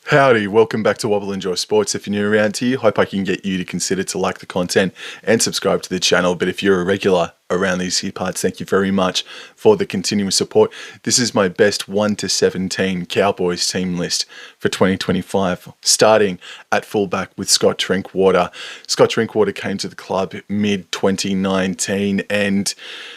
Howdy, welcome back to Wobble Enjoy Sports. If you're new around here, hope I can get you to consider to like the content and subscribe to the channel. But if you're a regular around these here parts, thank you very much for the continuous support. This is my best 1 to 17 Cowboys team list for 2025, starting at fullback with Scott Drinkwater. Scott Drinkwater came to the club mid-2019 and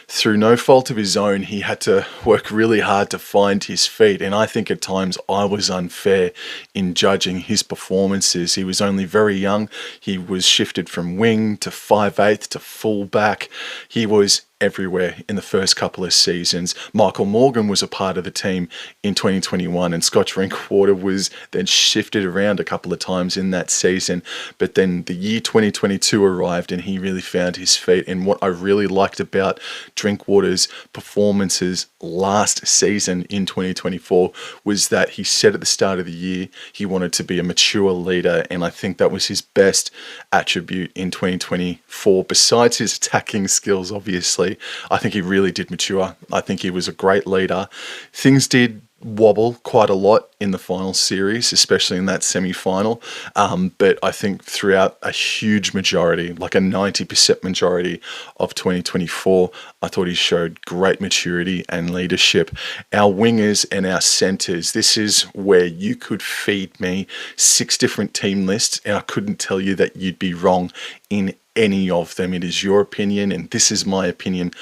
through no fault of his own, he had to work really hard to find his feet. And I think at times I was unfair in judging his performances. He was only very young. He was shifted from wing to 5'8" to fullback. He was everywhere in the first couple of seasons. Michael Morgan was a part of the team in 2021 and Scott Drinkwater was then shifted around a couple of times in that season. But then the year 2022 arrived and he really found his feet. And what I really liked about Drinkwater's performances last season in 2024 was that he said at the start of the year he wanted to be a mature leader, and I think that was his best attribute in 2024. Besides his attacking skills, obviously, I think he really did mature. I think he was a great leader. Things did wobble quite a lot in the final series, especially in that semi-final. But I think throughout a huge majority, like a 90% majority of 2024, I thought he showed great maturity and leadership. Our wingers and our centers, this is where you could feed me 6 different team lists and I couldn't tell you that you'd be wrong in any of them. It is your opinion and this is my opinion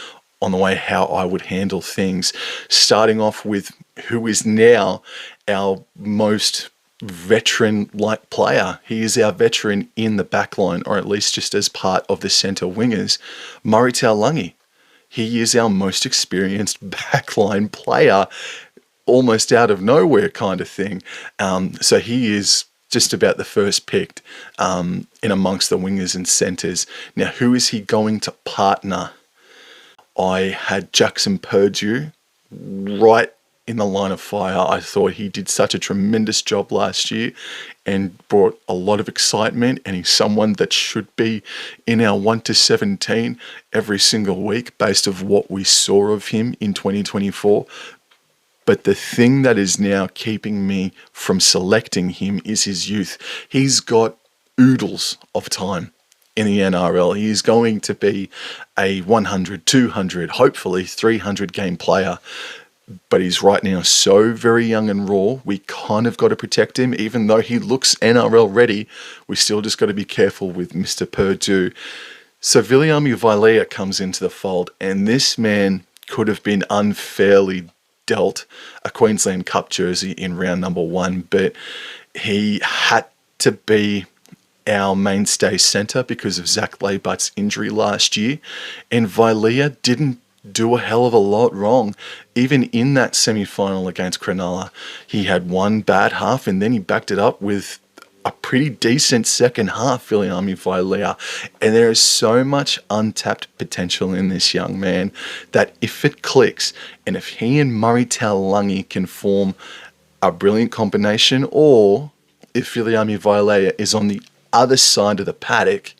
on the way how I would handle things. Starting off with who is now our most veteran-like player. He is our veteran in the backline, or at least just as part of the centre wingers, Murray Taulagi. He is our most experienced backline player, almost out of nowhere kind of thing. So he is just about the first picked in amongst the wingers and centres. Now, who is he going to partner? I had Jackson Purdue right in the line of fire. I thought he did such a tremendous job last year and brought a lot of excitement, and he's someone that should be in our 1 to 17 every single week based of what we saw of him in 2024. But the thing that is now keeping me from selecting him is his youth. He's got oodles of time in the NRL. He is going to be a 100, 200, hopefully 300 game player. But he's right now so very young and raw. We kind of got to protect him. Even though he looks NRL ready, we still just got to be careful with Mr. Purdue. So Viliami Vailea comes into the fold, and this man could have been unfairly dealt a Queensland Cup jersey in round number 1, but he had to be our mainstay centre because of Zach Laybutt's injury last year, and Vailea didn't do a hell of a lot wrong. Even in that semi-final against Cronulla, he had one bad half and then he backed it up with a pretty decent second half, Viliami Vailea. And there is so much untapped potential in this young man that if it clicks, and if he and Murray Taulagi can form a brilliant combination, or if Viliami Vailea is on the other side of the paddock,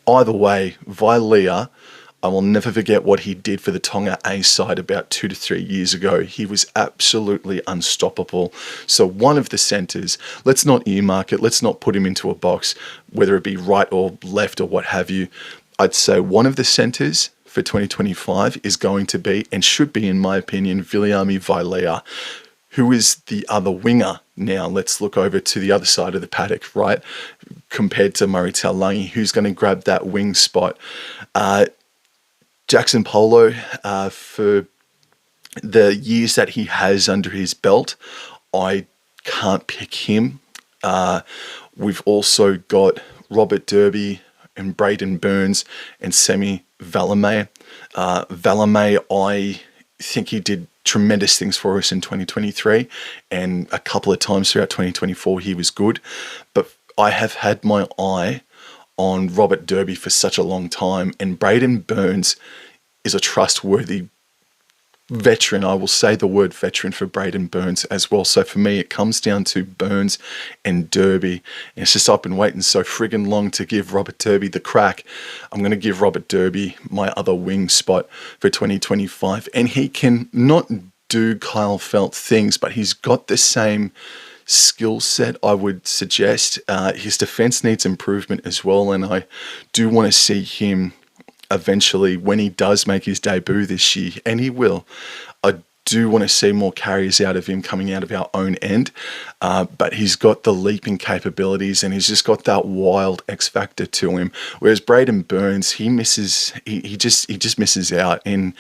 either way, Vailea, I will never forget what he did for the Tonga A side about 2 to 3 years ago. He was absolutely unstoppable. So one of the centres, let's not earmark it, let's not put him into a box, whether it be right or left or what have you. I'd say one of the centres for 2025 is going to be, and should be in my opinion, Viliami Vailea. Who is the other winger? Now let's look over to the other side of the paddock, right? Compared to Murray Taulagi, who's going to grab that wing spot? Jackson Polo, for the years that he has under his belt, I can't pick him. We've also got Robert Derby and Braden Burns and Semi Valemei. Valemei, I think he did tremendous things for us in 2023, and a couple of times throughout 2024 he was good. But I have had my eye on Robert Derby for such a long time, and Braden Burns is a trustworthy veteran. I will say the word veteran for Braden Burns as well. So for me, it comes down to Burns and Derby. And it's just I've been waiting so friggin' long to give Robert Derby the crack. I'm going to give Robert Derby my other wing spot for 2025. And he can not do Kyle Felt things, but he's got the same skill set, I would suggest. His defense needs improvement as well, and I do want to see him eventually, when he does make his debut this year, and he will, I do want to see more carries out of him coming out of our own end. But he's got the leaping capabilities, and he's just got that wild X factor to him. Whereas Braden Burns, he just misses out, and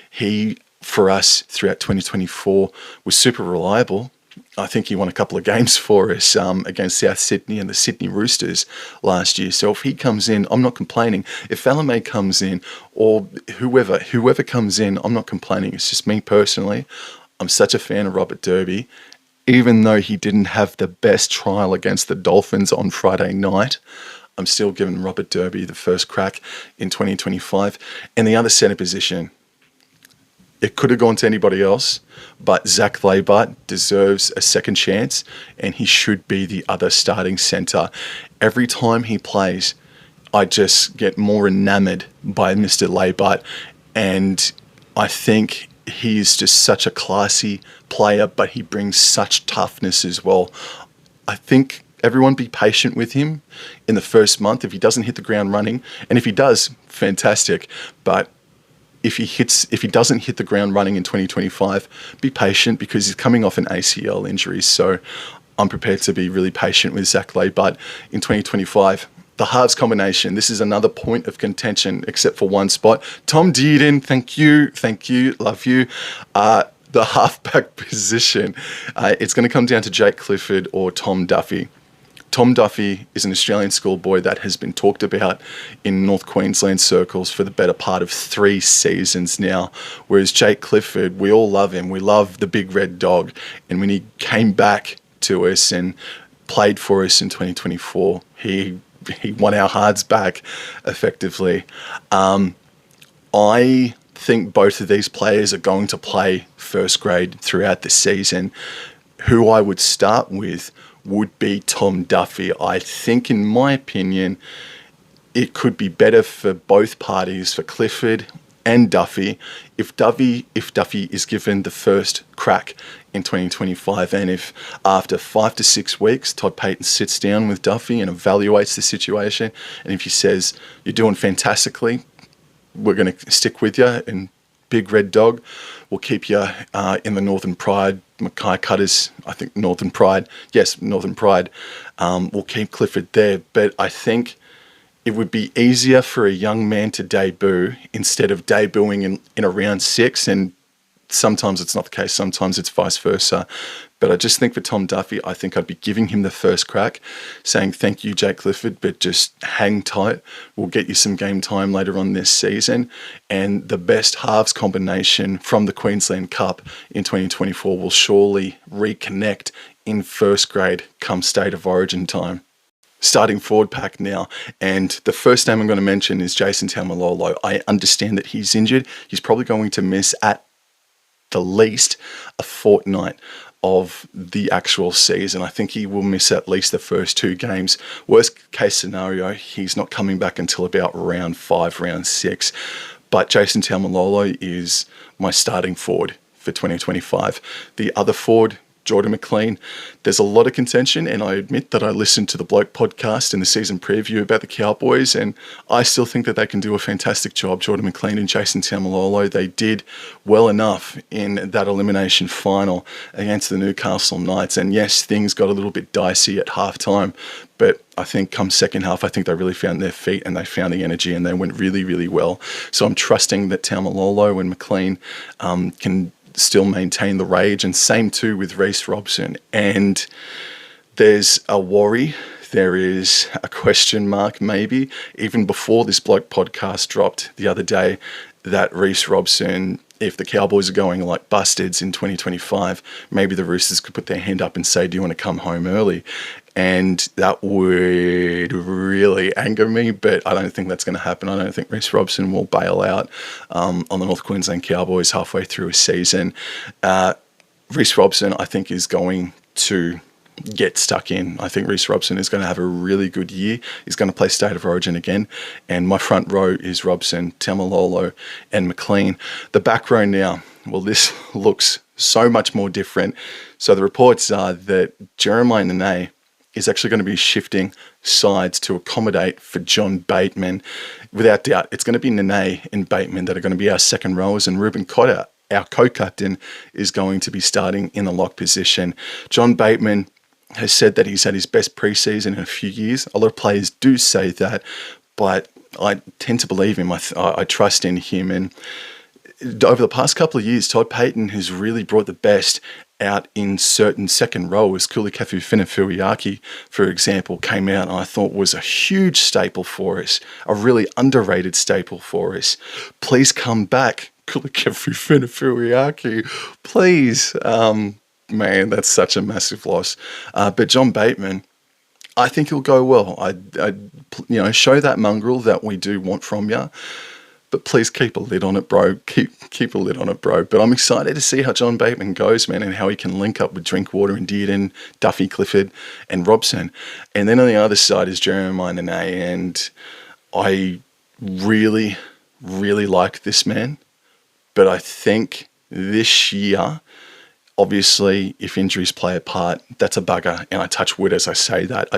he, for us throughout 2024, was super reliable. I think he won a couple of games for us against South Sydney and the Sydney Roosters last year. So if he comes in, I'm not complaining. If Falamé comes in, or whoever comes in, I'm not complaining. It's just me personally. I'm such a fan of Robert Derby. Even though he didn't have the best trial against the Dolphins on Friday night, I'm still giving Robert Derby the first crack in 2025. And the other centre position, it could have gone to anybody else, but Zach Leibart deserves a second chance, and he should be the other starting centre. Every time he plays, I just get more enamoured by Mr. Leibart, and I think he's just such a classy player, but he brings such toughness as well. I think everyone be patient with him in the first month if he doesn't hit the ground running, and if he does, fantastic. But if he doesn't hit the ground running in 2025, be patient, because he's coming off an ACL injury. So I'm prepared to be really patient with Zach Leibart in 2025. The halves combination, this is another point of contention except for one spot. Tom Dearden, thank you, love you. The halfback position, it's going to come down to Jake Clifford or Tom Duffy. Tom Duffy is an Australian schoolboy that has been talked about in North Queensland circles for the better part of 3 seasons now, whereas Jake Clifford, we all love him. We love the big red dog. And when he came back to us and played for us in 2024, he won our hearts back effectively. I think both of these players are going to play first grade throughout the season. Who I would start with would be Tom Duffy. I think, in my opinion, it could be better for both parties, for Clifford and Duffy, if Duffy is given the first crack in 2025, and if after 5 to 6 weeks, Todd Payton sits down with Duffy and evaluates the situation, and if he says, you're doing fantastically, we're going to stick with you, and big red dog, we'll keep you in the Northern Pride. Mackay Cutters, I think Northern Pride. Yes, Northern Pride. We'll keep Clifford there. But I think it would be easier for a young man to debut instead of debuting in around 6. And sometimes it's not the case. Sometimes it's vice versa. But I just think for Tom Duffy, I think I'd be giving him the first crack, saying thank you, Jake Clifford, but just hang tight. We'll get you some game time later on this season. And the best halves combination from the Queensland Cup in 2024 will surely reconnect in first grade come State of Origin time. Starting forward pack now, and the first name I'm going to mention is Jason Taumalolo. I understand that he's injured. He's probably going to miss at the least a fortnight of the actual season. I think he will miss at least the first 2 games. Worst case scenario, he's not coming back until about round 5, round 6. But Jason Taumalolo is my starting forward for 2025. The other forward, Jordan McLean, there's a lot of contention, and I admit that I listened to the Bloke podcast in the season preview about the Cowboys, and I still think that they can do a fantastic job. Jordan McLean and Jason Taumalolo, they did well enough in that elimination final against the Newcastle Knights, and yes, things got a little bit dicey at halftime, but I think come second half, I think they really found their feet and they found the energy and they went really, really well. So I'm trusting that Taumalolo and McLean can still maintain the rage, and same too with Reece Robson. And there's a worry, there is a question mark maybe, even before this Bloke podcast dropped the other day, that Reece Robson, if the Cowboys are going like bustards in 2025, maybe the Roosters could put their hand up and say, do you want to come home early? And that would really anger me, but I don't think that's going to happen. I don't think Reece Robson will bail out on the North Queensland Cowboys halfway through a season. Reece Robson, I think, is going to get stuck in. I think Reece Robson is going to have a really good year. He's going to play State of Origin again. And my front row is Robson, Taumalolo, and McLean. The back row now, Well, this looks so much more different. So the reports are that Jeremiah Nene is actually going to be shifting sides to accommodate for John Bateman. Without doubt, it's going to be Nene and Bateman that are going to be our second rowers, and Ruben Cotter, our co-captain, is going to be starting in the lock position. John Bateman has said that he's had his best preseason in a few years. A lot of players do say that, but I tend to believe him. I trust in him. And over the past couple of years, Todd Payton has really brought the best out in certain second rowers. Kulikefu Finafuriaki, for example, came out and I thought was a huge staple for us, a really underrated staple for us. Please come back, Kulikefu Finafuriaki, please. Man, that's such a massive loss. But John Bateman, I think he'll go well. Show that mongrel that we do want from you. But please keep a lid on it, bro. Keep a lid on it, bro. But I'm excited to see how John Bateman goes, man, and how he can link up with Drinkwater and Dearden, Duffy, Clifford, and Robson. And then on the other side is Jeremiah Nene, and I really, really like this man. But I think this year, obviously, if injuries play a part, that's a bugger. And I touch wood as I say that.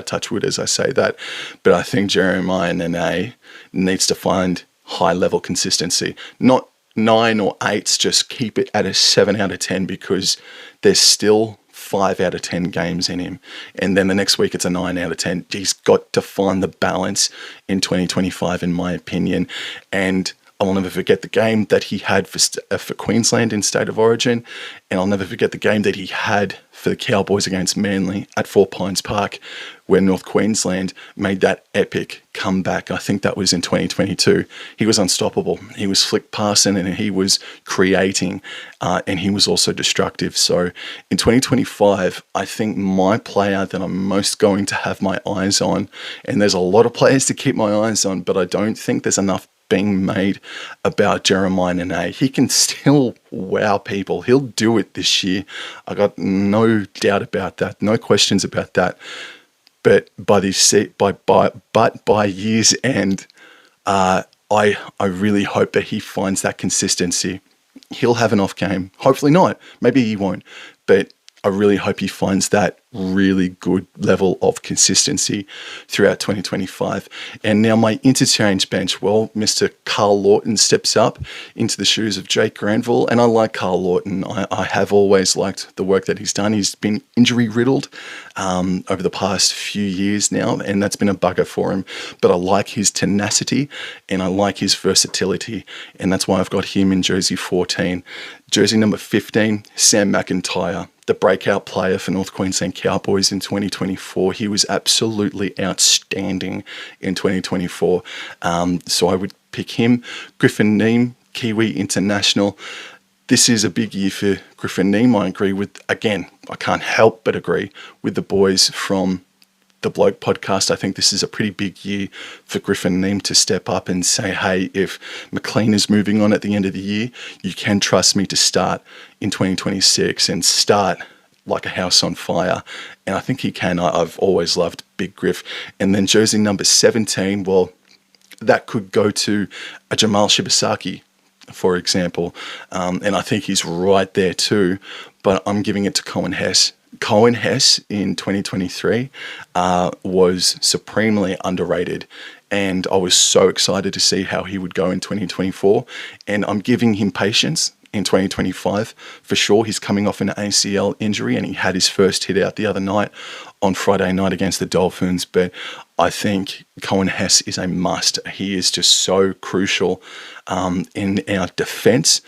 But I think Jeremiah Nene needs to find high-level consistency. Not 9 or 8s, just keep it at a 7 out of 10 because there's still 5 out of 10 games in him. And then the next week it's a 9 out of 10. He's got to find the balance in 2025, in my opinion. And I'll never forget the game that he had for Queensland in State of Origin, and I'll never forget the game that he had for the Cowboys against Manly at 4 Pines Park, where North Queensland made that epic comeback. I think that was in 2022. He was unstoppable. He was flick passing and he was creating, and he was also destructive. So in 2025, I think my player that I'm most going to have my eyes on, and there's a lot of players to keep my eyes on, but I don't think there's enough being made about Jeremiah Nene. He can still wow people. He'll do it this year. I got no doubt about that. No questions about that. But by year's end, I really hope that he finds that consistency. He'll have an off game. Hopefully not. Maybe he won't. But I really hope he finds that really good level of consistency throughout 2025. And now my interchange bench, well, Mr. Carl Lawton steps up into the shoes of Jake Granville. And I like Carl Lawton. I have always liked the work that he's done. He's been injury riddled over the past few years now, and that's been a bugger for him. But I like his tenacity and I like his versatility. And that's why I've got him in jersey 14. Jersey number 15, Sam McIntyre, the breakout player for North Queensland Cowboys in 2024. He was absolutely outstanding in 2024. So I would pick him. Griffin Neame, Kiwi International. This is a big year for Griffin Neame. I agree with, again, I can't help but agree with the boys from the Bloke podcast. I think this is a pretty big year for Griffin Neame to step up and say, hey, if McLean is moving on at the end of the year, you can trust me to start in 2026 and start like a house on fire. And I think he can. I've always loved Big Griff. And then jersey number 17, well, that could go to a Jamal Shibasaki, for example. And I think he's right there too. But I'm giving it to Cohen Hess. Cohen Hess in 2023 was supremely underrated, and I was so excited to see how he would go in 2024, and I'm giving him patience in 2025 for sure. He's coming off an ACL injury and he had his first hit out the other night on Friday night against the Dolphins, but I think Cohen Hess is a must. He is just so crucial in our defense.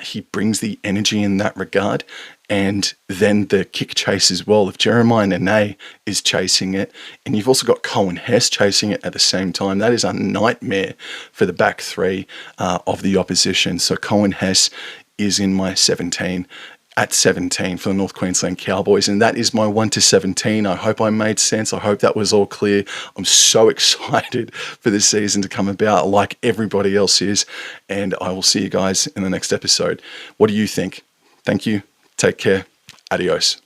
He brings the energy in that regard. And then the kick chase as well. If Jeremiah Nene is chasing it, and you've also got Cohen Hess chasing it at the same time, that is a nightmare for the back three of the opposition. So Cohen Hess is in my 17 at 17 for the North Queensland Cowboys. And that is my 1 to 17. I hope I made sense. I hope that was all clear. I'm so excited for this season to come about, like everybody else is. And I will see you guys in the next episode. What do you think? Thank you. Take care. Adios.